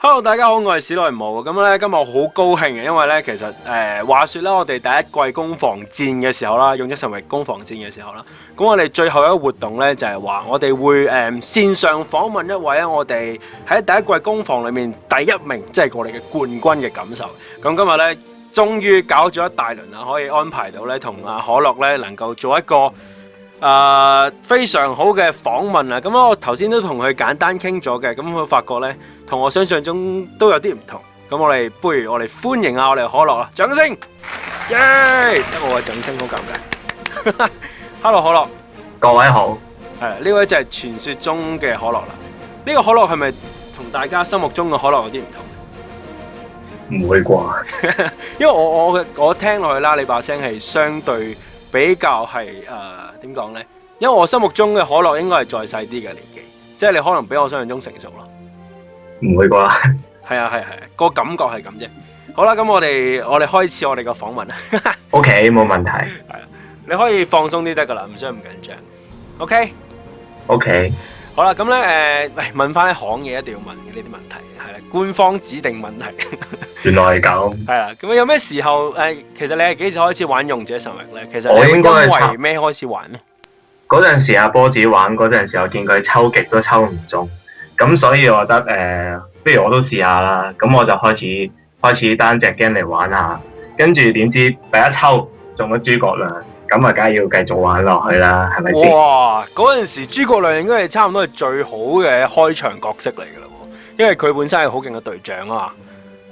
Hello， 大家好，我係史萊姆。咁咧，今日我好高興嘅，因為咧，其實話說啦，我哋第一季攻防戰嘅時候啦，勇者神域攻防戰嘅時候啦，咁我哋最後一個活動咧就係話，我哋會線上訪問一位我哋喺第一季攻防裏面第一名，即係我哋嘅冠軍嘅感受。咁今日咧，終於搞咗一大輪啦，可以安排到咧同阿可樂咧能夠做一個非常好嘅訪問啊！咁我頭先都同佢簡單傾咗嘅，咁佢發覺咧，同我想象中都有啲唔同。咁我哋不如我哋歡迎下我哋可樂啦，掌聲！耶！得我嘅掌聲好尷尬。Hello， 可樂，各位好。係呢位就係傳說中嘅可樂啦。呢個可樂係咪同大家心目中嘅可樂有啲唔同？唔會啩？因為我聽落去啦，你把聲係相對比較係點講呢？因為我心目中嘅可樂應該係再細啲嘅年紀，即係你可能比我想象中成熟咯。唔會啩？係啊，個感覺係咁啫。好啦，咁我哋開始我哋個訪問啦。OK， 冇問題。係啊，你可以放鬆啲得噶啦，唔需要咁緊張。OK。好啦，咁咧問翻一行嘢一定要問嘅呢啲問題，係啦，官方指定問題。原來係咁。係啦，咁有咩時候其實你係幾時開始玩勇者神域咧？其實你應該係為咩開始玩咧？嗰陣時阿波子玩嗰陣時，我見佢抽極都抽唔中，咁所以我覺得不如我都試下啦。咁我就開始單隻 game 嚟玩下，跟住點知第一抽中咗諸葛亮，咁啊梗係要繼續玩落去啦，係咪先？哇！嗰陣時諸葛亮應該係差唔多係最好嘅開場角色嚟噶啦，因為佢本身係好勁嘅隊長啊嘛。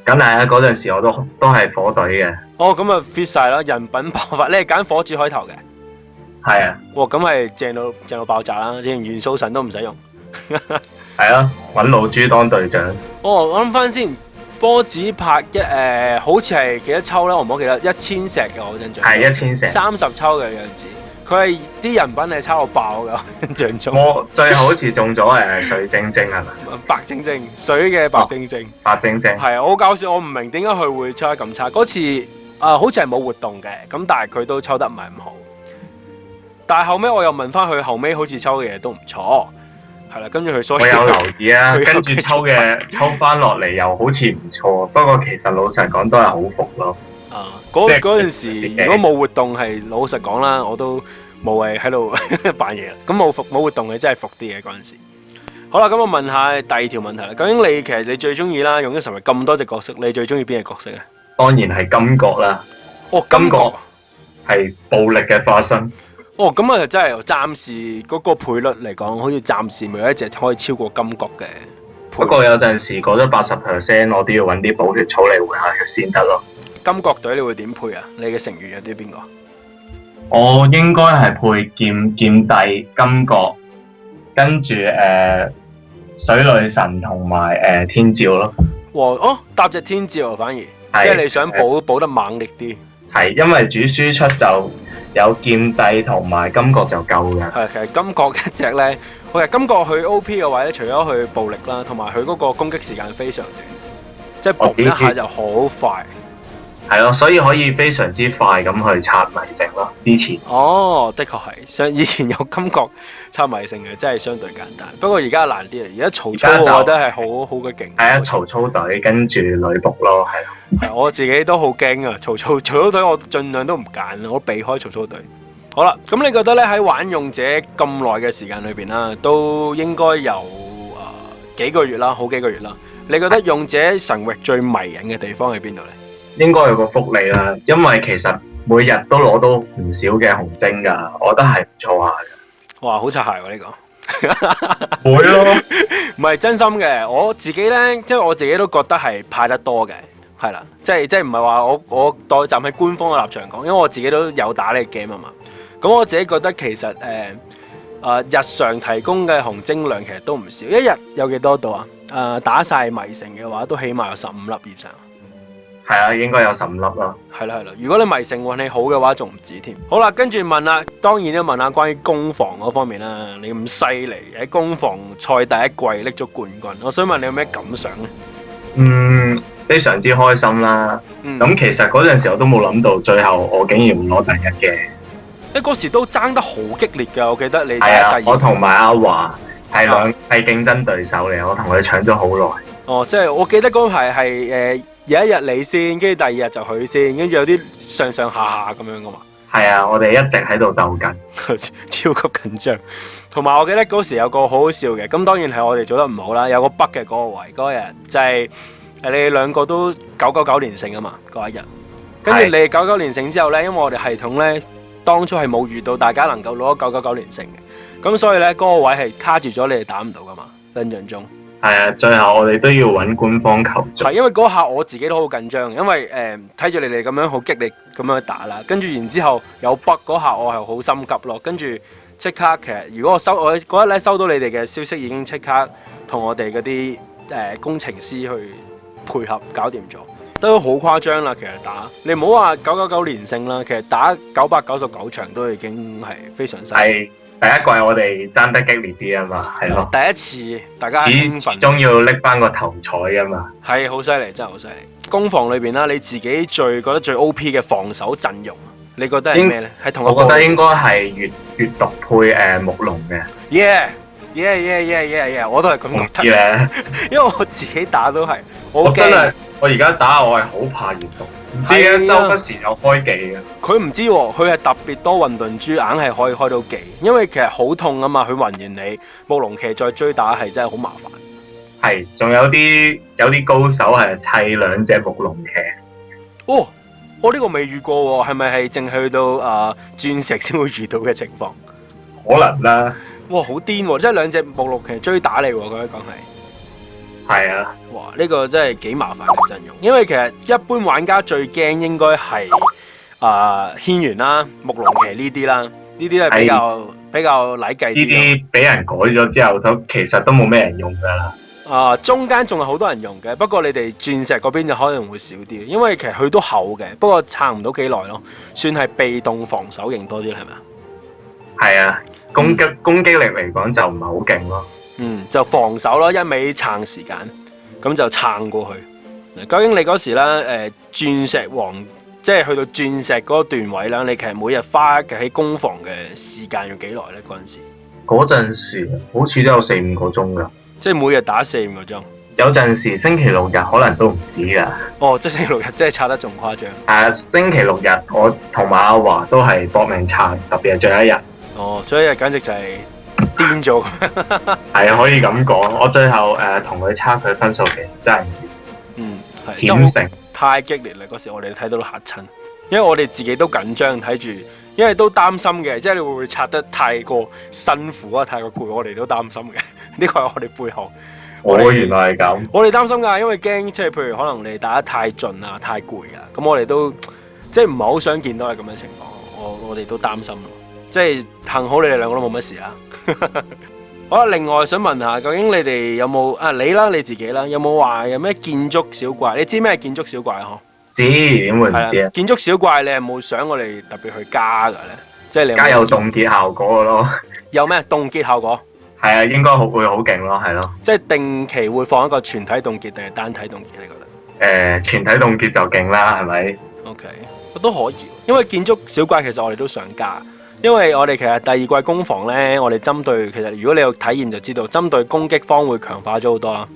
梗係啊！嗰陣時我都係火隊嘅。哦，咁啊 fit 晒啦，人品爆發。你係揀火柱開頭嘅？係啊。哇，咁係正到爆炸啦，連元素神都唔使用。係啊，揾老豬當隊長。哦，我諗翻先，波子拍好似係幾多抽咧？我唔好記得，1000石嘅我印象。係1000石。30抽嘅樣子，佢係啲人品係差到爆嘅，我印象中。我最後好似中咗水晶晶係咪？白晶晶，水嘅白晶晶。白晶晶。係啊，好搞笑，我唔明點解佢會抽得咁差。嗰次好似係冇活動嘅，咁但係佢都抽得唔係咁好。但係後尾我又問翻佢，後尾好似抽嘅嘢都唔錯。係啦，跟住佢所以我有留意啊，跟住抽翻落嚟又好似唔錯，不過其實老實講都係好服咯。嗰陣時如果冇活動係老實講啦，我都無謂喺度扮嘢啦。咁冇活動係真係服啲嘅嗰陣時。好啦，咁我問下第二條問題啦。究竟其實你最中意啦，勇者神域咁多隻角色，你最中意邊隻角色咧？當然係金角啦。哦，金角係暴力嘅化身。哦，咁啊，真係暫時嗰個倍率嚟講，好似暫時未有一隻可以超過金角嘅。不過有陣時過咗80%，我都要揾啲寶血草嚟換下血先得咯。金角隊你會點配啊？你嘅成員有啲邊個？我應該係配劍帝、金角，跟住水女神同埋天照咯。哦，搭隻天照啊，反而即係你想補得猛烈啲。係，因為主輸出就有劍帝同埋金角就夠嘅。係，其實金角一隻咧，其實金角佢 O.P. 嘅話咧，除咗佢暴力啦，同埋佢嗰個攻擊時間非常短，即係嘣一下就好快。係咯，所以可以非常之快咁去刷迷城咯。之前的確係，以前有金角刷迷城嘅，真係相對簡單。不過而家難啲啊，而家曹操我覺得係好鬼勁。係啊，曹操隊跟住呂布咯，係咯。係，我自己都好驚啊！曹操隊我盡量都唔揀，我避開曹操隊。好啦，咁你覺得咧喺玩勇者咁耐嘅時間裏邊啦，都應該有幾個月啦，好幾個月啦。你覺得勇者神域最迷人嘅地方喺邊度咧？應該有個福利啦，因為其實每日都攞到唔少嘅紅晶噶，我覺得係唔錯下嘅。哇，好擦鞋喎呢個！會咯，唔係真心嘅，我自己咧，即係我自己都覺得係派得多嘅，係啦，即係唔係話我代站喺官方嘅立場講，因為我自己都有打呢個 game 啊嘛。咁我自己覺得其實日常提供嘅紅晶量其實都唔少，一日有幾多度啊？打晒迷城嘅話，都起碼有15粒以上。係啊，應該有15粒咯。係啦，如果你迷城運氣好嘅話，仲唔止添。好啦，跟住問啦，當然都問下關於攻防嗰方面啦。你咁犀利喺攻防賽第一季拎咗冠軍，我想問你有咩感想咧？非常之開心啦。咁其實嗰陣時我都冇諗到，最後我竟然會攞第一嘅。你嗰時都爭得好激烈㗎，我記得你第一、第二。我同埋阿華係競爭對手嚟，我同佢搶咗好耐。哦，即係我記得嗰排係有一日你先，跟住第二日就佢先，跟住有啲上上下下咁樣噶嘛。係啊，我哋一直喺度鬥緊。超級緊張。同埋我記得嗰時有個好好笑嘅，咁當然係我哋做得唔好啦。有個北嘅嗰個位嗰日就係你哋兩個都999連勝啊嘛嗰一日。跟住你哋99連勝之後呢，因為我哋系統呢，當初係冇遇到大家能夠攞999連勝嘅，咁所以呢，嗰個位係卡住咗，你哋打唔到噶嘛，印象中。係啊，最後我哋都要揾官方求助。係因為嗰下我自己都好緊張，因為睇住你哋咁樣好激烈咁樣打啦，跟住然之後有北嗰下我係好心急咯，跟住即刻其實如果我嗰日咧收到你哋嘅消息，已經即刻同我哋嗰啲工程師去配合搞掂咗，都好誇張啦。其實打你唔好話999連勝啦，其實打999場都已經係非常犀利。第一季我哋爭得激烈啲啊嘛，係咯。第一次大家興奮，始終要拎翻個頭彩啊嘛。係好犀利，真係好犀利。攻防裏邊啦，你自己覺得最 OP 嘅防守陣容，你覺得係咩咧？係同我覺得應該係閱讀配木龍嘅。Yeah，我都係咁覺得。因為我自己打都係，我真係我而家打我係好怕閱讀。唔知咧，周不時有開技嘅。佢唔知喎，佢係特別多混沌珠，硬係可以開到技。因為其實好痛啊嘛，佢暈完你，木龍騎再追打係真係好麻煩。係，仲有啲高手係砌兩隻木龍騎。哦，我呢個未遇過喎，係咪係淨去到鑽石先會遇到嘅情況？可能啦。哇，好癲喎！即係兩隻木龍騎追打你喎，咁樣講係。係啊，哇！呢個真係幾麻煩嘅陣容，因為其實一般玩家最驚應該係軒轅啦、木龍騎呢啲啦，呢啲係比較禮計啲。呢啲俾人改咗之後，都其實都冇咩人用㗎啦。中間仲有好多人用嘅，不過你哋鑽石嗰邊就可能會少啲，因為其實佢都厚嘅，不過撐唔到幾耐咯，算係被動防守型多啲，係咪啊？係啊，攻擊力嚟講就唔係好勁咯。就防守咯，一味撐時間，咁就撐過去。究竟你嗰時咧，鑽石王，即係去到鑽石嗰段位啦，你其實每日花嘅喺攻防嘅時間要幾耐咧？嗰陣時好似都有4-5個鐘噶，即係每日打4-5個鐘。有陣時星期六日可能都唔止噶。哦，即係星期六日真係拆得仲誇張。星期六日我同埋阿華都係搏命拆，特別係最後一日。哦，最後一日簡直就係癲咗。係啊，可以咁講。我最後同佢差佢分數嘅，真係係險勝，太激烈啦！嗰時我哋睇到都嚇親，因為我哋自己都緊張睇住，因為都擔心嘅，即係你會唔會拆得太過辛苦啊？太過攰，我哋都擔心嘅。呢個係我哋背後。原來係咁。我哋擔心㗎，因為驚即係譬如可能你打得太盡啊、太攰啊，咁我哋都即係唔係好想見到係咁嘅情況。我哋都擔心咯。即係幸好你哋兩個都冇乜事啦。好啦，另外想問下，究竟你哋有冇你啦，你自己啦，有冇話有咩建築小怪？你知咩建築小怪嗬？知，點會唔知啊？建築小怪，你係冇想我哋特別去加㗎咧？即係你加有凍結效果嘅咯。有咩凍結效果？係啊，應該會好勁咯，係咯。即係定期會放一個全體凍結定係單體凍結？你覺得？全體凍結就勁啦，係咪 ？OK，都可以，因為建築小怪其實我哋都想加。因為我哋其實第二季攻防呢，我哋針對其實如果你有體驗就知道，針對攻擊方會強化咗好多啦。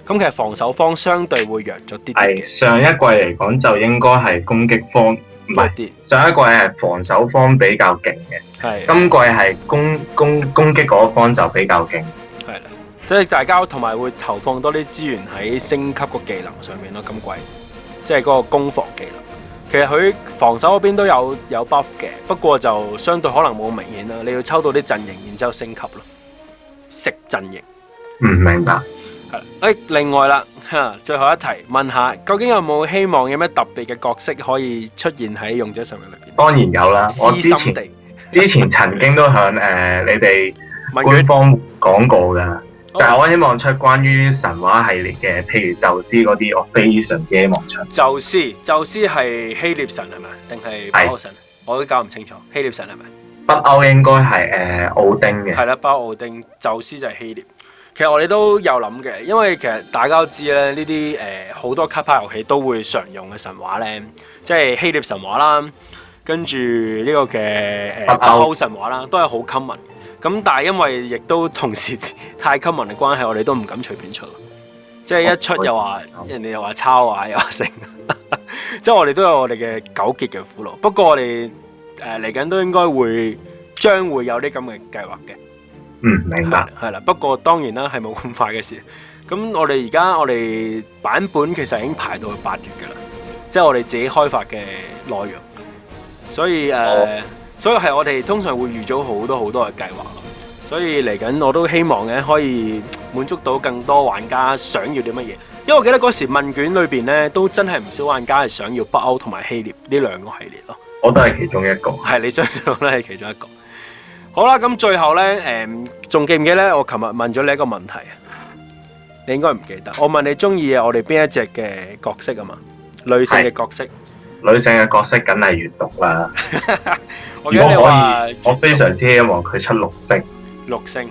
咁其實防守方相對會弱咗啲。係上一季嚟講就應該係攻擊方唔係，上一季係防守方比較勁嘅。係今季係攻擊嗰方就比較勁。係啦，即係大家同埋會投放多啲資源喺升級個技能上面咯。今季即係嗰個攻防技能。其實佢防守嗰邊都有 buff 嘅，不過就相對可能冇明顯啦。你要抽到啲陣營，然之後升級咯，食陣營。明白。係另外啦，最後一題，問下究竟有冇希望有咩特別嘅角色可以出現喺勇者神域裏邊？當然有啦，我之前曾經都向你哋官方講過噶。就係我希望出關於神話系列嘅，譬如宙斯嗰啲，我非常之希望出。宙斯係希臘神係咪？定係北歐神？我都搞唔清楚。希臘神係咪？北歐應該係奧丁嘅。係啦，北歐奧丁，宙斯就係希臘。其實我哋都有諗嘅，因為其實大家都知咧，呢啲好多卡牌遊戲都會常用嘅神話咧，即係希臘神話啦，跟住呢個嘅北歐神話啦，都係好 common。咁但係因為亦都同時太 common 嘅關係，我哋都唔敢隨便出。即係一出又話人哋又話抄啊，又話成，即係我哋都有我哋嘅糾結嘅苦惱。不過我哋嚟緊都應該將會有啲咁嘅計劃嘅。明白。係啦，不過當然啦，係冇咁快嘅事。咁我哋版本其實已經排到去8月㗎啦，即係我哋自己開發嘅內容。所以係我哋通常會預咗好多嘅計劃咯。所以嚟緊我都希望咧可以滿足到更多玩家想要啲乜嘢。因為我記得嗰時問卷裏邊咧都真係唔少玩家係想要北歐同埋希臘呢2個系列咯。我都係其中一個。係，你相信我都係其中一個。好啦，咁最後咧仲記唔記得我琴日問咗你一個問題啊？你應該唔記得。我問你中意我哋邊一隻嘅角色啊嘛？女性嘅角色。女性嘅角色梗係閱讀啦。我記得你話我非常之希望佢出6星。6星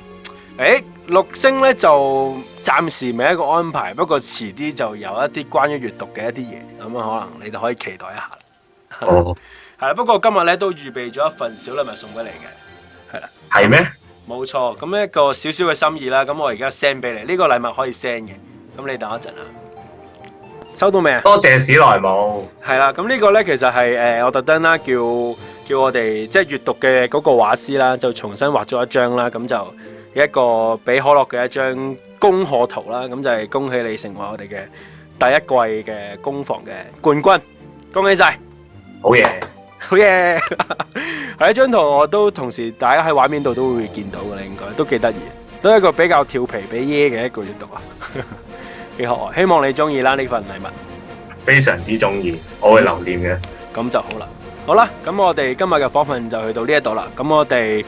，6星咧就暫時未一個安排，不過遲啲就有一啲關於閱讀嘅一啲嘢，咁可能你哋可以期待一下。係啦，不過今日咧都預備咗一份小禮物送俾你嘅，係啦。係咩？冇錯，咁一個少少嘅心意啦，咁我而家 send 俾你，呢個禮物可以 send 嘅，咁你等一陣啊。收到未啊？多謝史萊姆。係啦，咁呢個咧其實係我特登啦，叫我哋即係閱讀嘅嗰個畫師啦，就重新畫咗一張啦，咁就一個俾可樂嘅一張恭賀圖啦，咁就係恭喜你成為我哋嘅第一季嘅攻防嘅冠軍，恭喜晒！好嘢，好嘢！係一張圖，我都同時大家喺畫面度都會見到嘅啦，應該都幾得意，都係一個比較調皮比耶嘅一個閱讀啊，幾可愛！希望你中意啦呢份禮物，非常之中意，我會留念嘅。咁就好啦。好啦，咁我哋今日嘅訪問就去到呢一度啦。咁我哋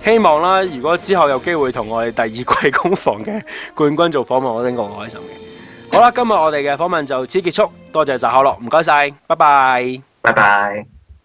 希望啦，如果之後有機會同我哋第2季攻防嘅冠軍做訪問，我都應該好開心嘅。好啦，今日我哋嘅訪問就此結束，多謝晒可樂，唔該晒，拜拜，拜拜。